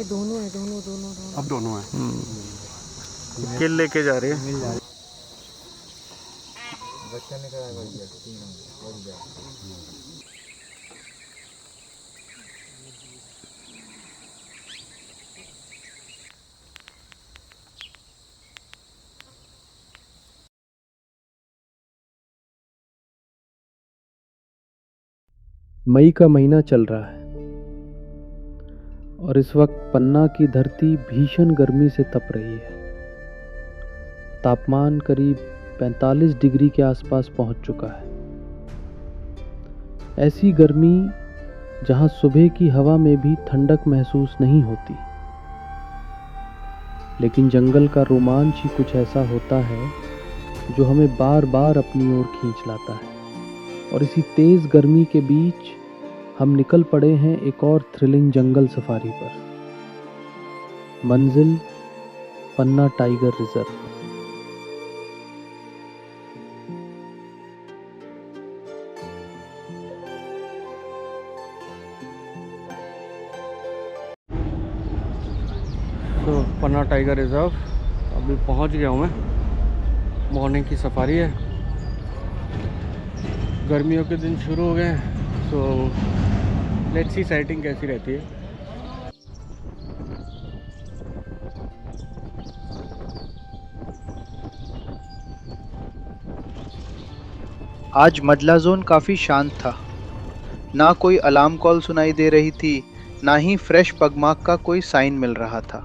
दोनों है, दोनों दोनों दोनों। अब दोनों हैं। किल लेके जा रहे हैं। बच्चा निकला है बढ़िया, तीनों बढ़िया। मई का महीना चल रहा है और इस वक्त पन्ना की धरती भीषण गर्मी से तप रही है। तापमान करीब 45 डिग्री के आसपास पहुंच चुका है। ऐसी गर्मी जहां सुबह की हवा में भी ठंडक महसूस नहीं होती, लेकिन जंगल का रोमांच ही कुछ ऐसा होता है जो हमें बार बार अपनी ओर खींच लाता है। और इसी तेज गर्मी के बीच हम निकल पड़े हैं एक और थ्रिलिंग जंगल सफारी पर। मंजिल पन्ना टाइगर रिजर्व। तो पन्ना टाइगर रिजर्व अभी पहुंच गया हूँ मैं। मॉर्निंग की सफारी है। गर्मियों के दिन शुरू हो गए हैं, तो लेट्स सी साइटिंग कैसी रहती है। आज मडला जोन काफी शांत था। ना कोई अलार्म कॉल सुनाई दे रही थी, ना ही फ्रेश पगमार्क का कोई साइन मिल रहा था।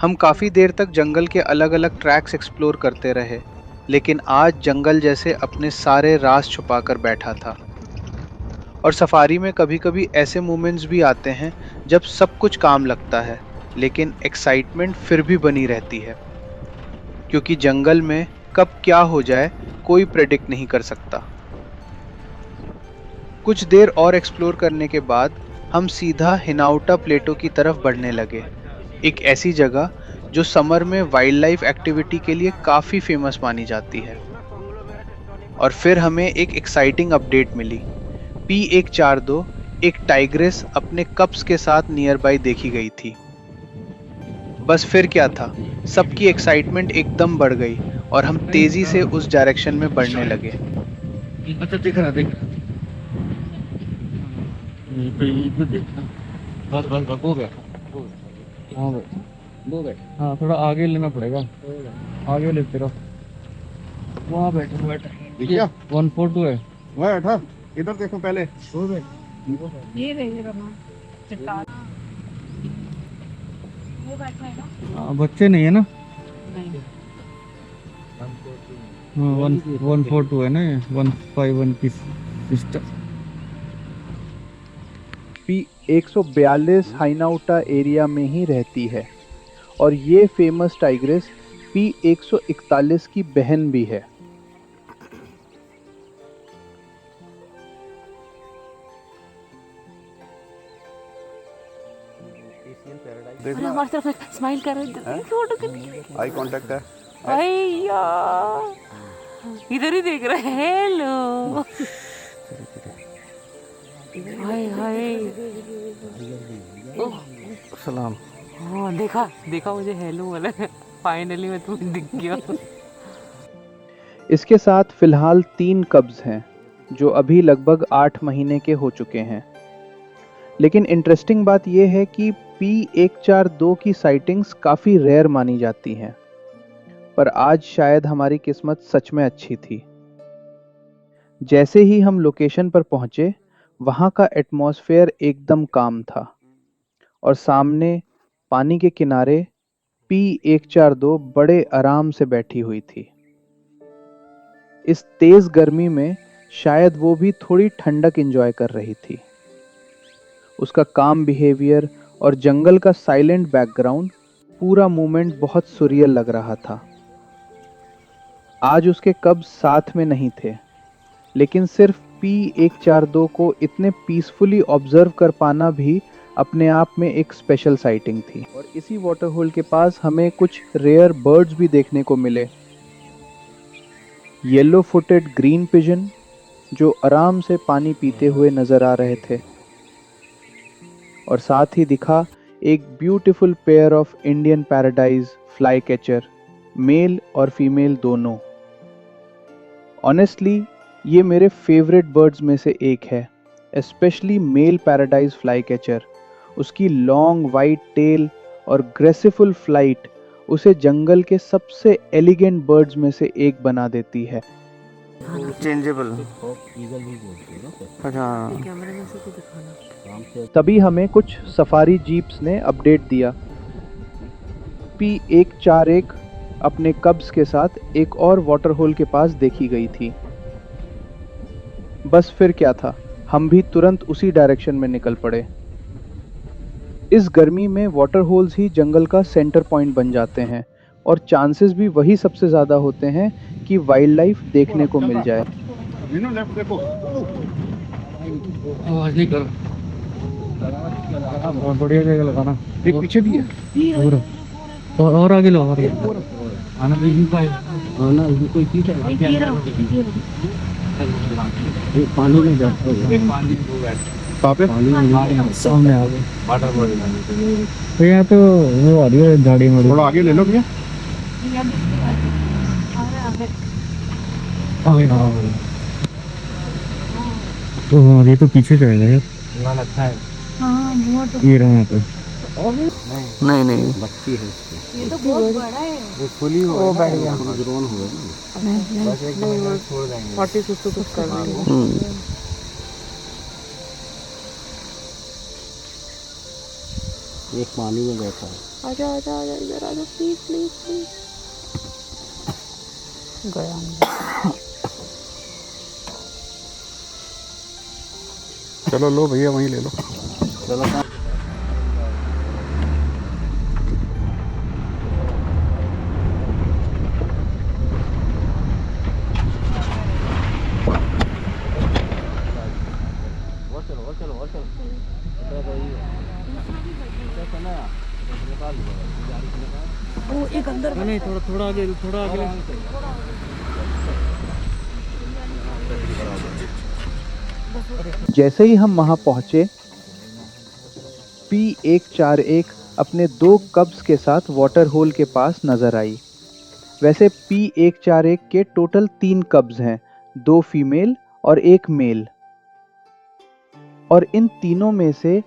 हम काफी देर तक जंगल के अलग अलग ट्रैक्स एक्सप्लोर करते रहे, लेकिन आज जंगल जैसे अपने सारे राज छुपाकर बैठा था। और सफारी में कभी कभी ऐसे मोमेंट्स भी आते हैं जब सब कुछ काम लगता है, लेकिन एक्साइटमेंट फिर भी बनी रहती है, क्योंकि जंगल में कब क्या हो जाए कोई प्रेडिक्ट नहीं कर सकता। कुछ देर और एक्सप्लोर करने के बाद हम सीधा हिनाउटा प्लेटो की तरफ बढ़ने लगे, एक ऐसी जगह जो समर में वाइल्ड लाइफ एक्टिविटी के लिए काफ़ी फेमस मानी जाती है। और फिर हमें एक एक्साइटिंग अपडेट मिली। P142 एक टाइग्रेस अपने कप्स के साथ नियर बाई देखी गई थी। बस फिर क्या था, सबकी एक्साइटमेंट एकदम बढ़ गई और हम तेजी से उस डायरेक्शन में बढ़ने लगे। अच्छा दिख रहा हाँ, थोड़ा आगे लेना पड़ेगा। आगे लेते रहो। वहाँ बैठो देखिए 142 है। वह बैठा, इधर देखो पहले। ये रही रमा चट्टान। वो बैठा है ना? बच्चे नहीं है ना? नहीं। 142 है ना, 151 की सिस्टर। P142 हाइनाउटा एरिया में ही रहती है और ये फेमस टाइग्रेस P141 की बहन भी है। अरे हमारी तरफ स्माइल कर रहे हैं, फोटो कितनी आई कांटेक्ट है। अय्या इधर ही देख रहे हैं। हेलो हाय हाय। ओह सलाम। हाँ देखा देखा, मुझे हेलो वाला फाइनली मैं तुम्हें दिख गया। इसके साथ फिलहाल 3 कब्ज हैं जो अभी लगभग 8 महीने के हो चुके हैं। लेकिन इंटरेस्टिंग बात यह है कि P142 की साइटिंग्स काफ़ी रेयर मानी जाती हैं, पर आज शायद हमारी किस्मत सच में अच्छी थी। जैसे ही हम लोकेशन पर पहुंचे, वहां का एटमॉस्फेयर एकदम काम था और सामने पानी के किनारे P142 बड़े आराम से बैठी हुई थी। इस तेज गर्मी में शायद वो भी थोड़ी ठंडक एंजॉय कर रही थी। उसका काम बिहेवियर और जंगल का साइलेंट बैकग्राउंड, पूरा मूवमेंट बहुत सुरियल लग रहा था। आज उसके कब्ज साथ में नहीं थे, लेकिन सिर्फ P142 को इतने पीसफुली ऑब्जर्व कर पाना भी अपने आप में एक स्पेशल साइटिंग थी। और इसी वाटर होल के पास हमें कुछ रेयर बर्ड्स भी देखने को मिले। येलो फुटेड ग्रीन पिजन जो आराम से पानी पीते हुए नजर आ रहे थे, और साथ ही दिखा एक beautiful pair of Indian paradise flycatcher, male और फीमेल दोनों। ऑनेस्टली ये मेरे फेवरेट बर्ड्स में से एक है, specially male paradise flycatcher. उसकी लॉन्ग वाइट टेल और ग्रेसिफुल फ्लाइट उसे जंगल के सबसे एलिगेंट बर्ड्स में से एक बना देती है। चेंजेबल। अच्छा, कैमरे में से तो दिखाना। तभी हमें कुछ सफारी जीप्स ने अपडेट दिया। P141 अपने कब्स के साथ एक और वाटर होल के पास देखी गई थी। बस फिर क्या था, हम भी तुरंत उसी डायरेक्शन में निकल पड़े। इस गर्मी में वाटर होल्स ही जंगल का सेंटर पॉइंट बन जाते हैं और चांसेस भी वही सबसे ज़्यादा होते हैं कि वाइल्ड लाइफ देखने को मिल जाए। मीनू लेफ्ट देखो। आवाज नहीं कर। बहुत बढ़िया जगह लगाना। एक पीछे भी है। और आगे लो, और आना भी का है। आना कोई चीज है पानी में जाता है। कहाँ पे? सामने आ गए तो यहाँ तो वो आ रही है गाड़ी में। थोड़ा आगे ले लो भैया। तो हाँ, ये तो पीछे जाएगा यार। अच्छा है। ये रहा यहाँ पे। नहीं बच्ची है ये तो बहुत बड़ा है। वो फुली वो बैठ गया। ग्रोन हुआ है। बस एक महीना छोड़ देंगे। 40 कुछ कर देंगे। एक पानी में बैठा है। आजा आजा आजा इधर आजा प्लीज प्लीज प्लीज। गया चलो लो भैया, वहीं ले लो। चलो ओ एक अंदर नहीं, थोड़ा आगे जैसे ही हम वहां पहुंचे, P141 अपने 2 कब्स के साथ वाटर होल के पास नजर आई। वैसे P141 के टोटल 3 कब्स हैं, 2 फीमेल और 1 मेल। और इन तीनों में से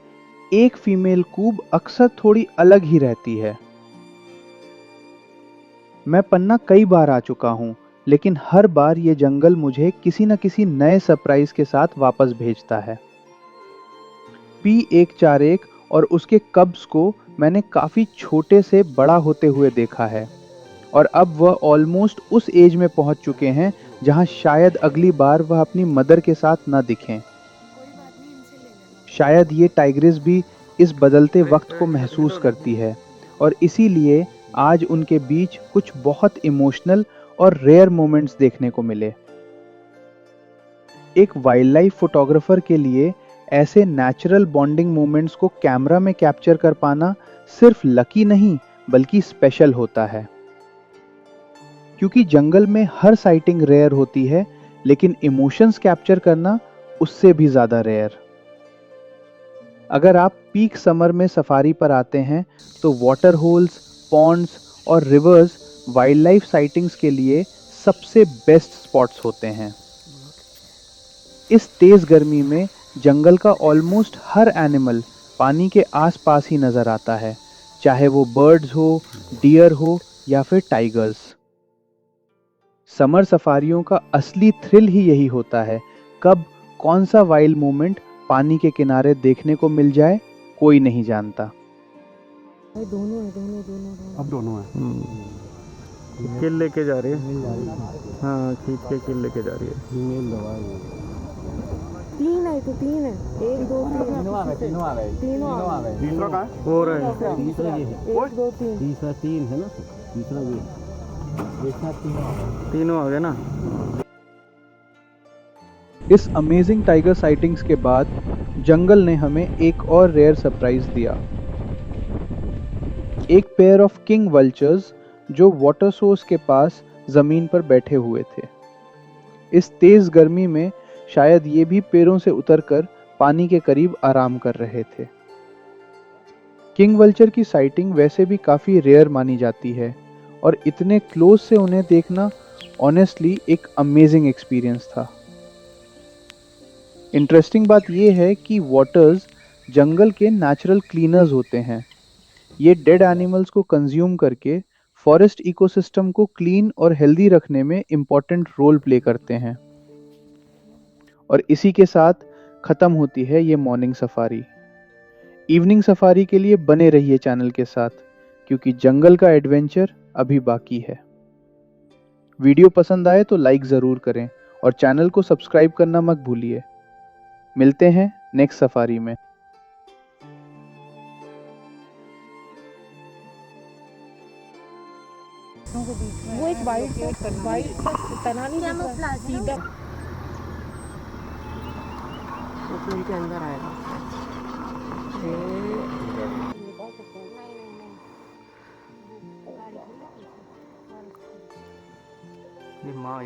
एक फीमेल कूब अक्सर थोड़ी अलग ही रहती है। मैं पन्ना कई बार आ चुका हूं, लेकिन हर बार ये जंगल मुझे किसी न किसी नए सरप्राइज के साथ वापस भेजता है। P141 और उसके कब्स को मैंने काफी छोटे से बड़ा होते हुए देखा है और अब वह ऑलमोस्ट उस एज में पहुंच चुके हैं जहां शायद अगली बार वह अपनी मदर के साथ न दिखें। शायद ये टाइग्रेस भी इस बदलते वक्त को महसूस करती है और इसीलिए आज उनके बीच कुछ बहुत इमोशनल और रेयर मोमेंट्स देखने को मिले। एक वाइल्ड लाइफ फोटोग्राफर के लिए ऐसे नेचुरल बॉन्डिंग मोमेंट्स को कैमरा में कैप्चर कर पाना सिर्फ लकी नहीं बल्कि स्पेशल होता है, क्योंकि जंगल में हर साइटिंग रेयर होती है, लेकिन इमोशंस कैप्चर करना उससे भी ज्यादा रेयर। अगर आप पीक समर में सफारी पर आते हैं तो वाटर होल्स, पॉन्ड्स और रिवर्स वाइल्ड लाइफ साइटिंग्स के लिए सबसे बेस्ट स्पॉट्स होते हैं। इस तेज गर्मी में जंगल का ऑलमोस्ट हर एनिमल पानी के आसपास ही नजर आता है, चाहे वो बर्ड्स हो, डियर हो या फिर टाइगर्स। समर सफारियों का असली थ्रिल ही यही होता है, कब कौन सा वाइल्ड मोमेंट पानी के किनारे देखने को मिल जाए कोई नहीं जानता। दोनों है दोनों दोनों दोनों। अब दोनों है। किल लेके जा रही है। हाँ, खींच के किल लेके जा रही है। तीन है तो तीन है, एक दो तीन तीनों आ गए तीसरा कहाँ है? हो रहा है। एक दो तीन तीसरा 3 है ना, तीसरा भी तीनों आ गए ना। इस अमेजिंग टाइगर साइटिंग्स के बाद जंगल ने हमें एक और रेयर सरप्राइज दिया। एक पेयर ऑफ किंग वल्चर्स जो वाटर सोर्स के पास जमीन पर बैठे हुए थे। इस तेज गर्मी में शायद ये भी पैरों से उतरकर पानी के करीब आराम कर रहे थे। किंग वल्चर की साइटिंग वैसे भी काफ़ी रेयर मानी जाती है और इतने क्लोज से उन्हें देखना ऑनेस्टली एक अमेजिंग एक्सपीरियंस था। इंटरेस्टिंग बात यह है कि वाटर्स जंगल के नेचुरल क्लीनर्स होते हैं। ये डेड एनिमल्स को कंज्यूम करके फॉरेस्ट इकोसिस्टम को क्लीन और हेल्दी रखने में इम्पोर्टेंट रोल प्ले करते हैं। और इसी के साथ खत्म होती है ये मॉर्निंग सफारी। इवनिंग सफारी के लिए बने रहिए चैनल के साथ, क्योंकि जंगल का एडवेंचर अभी बाकी है। वीडियो पसंद आए तो लाइक ज़रूर करें और चैनल को सब्सक्राइब करना मत भूलिए। मिलते हैं नेक्स्ट सफारी में। वो एक वाइट तना नहीं दिख रहा, सीधा प्लेन के अंदर आएगा। ये माँ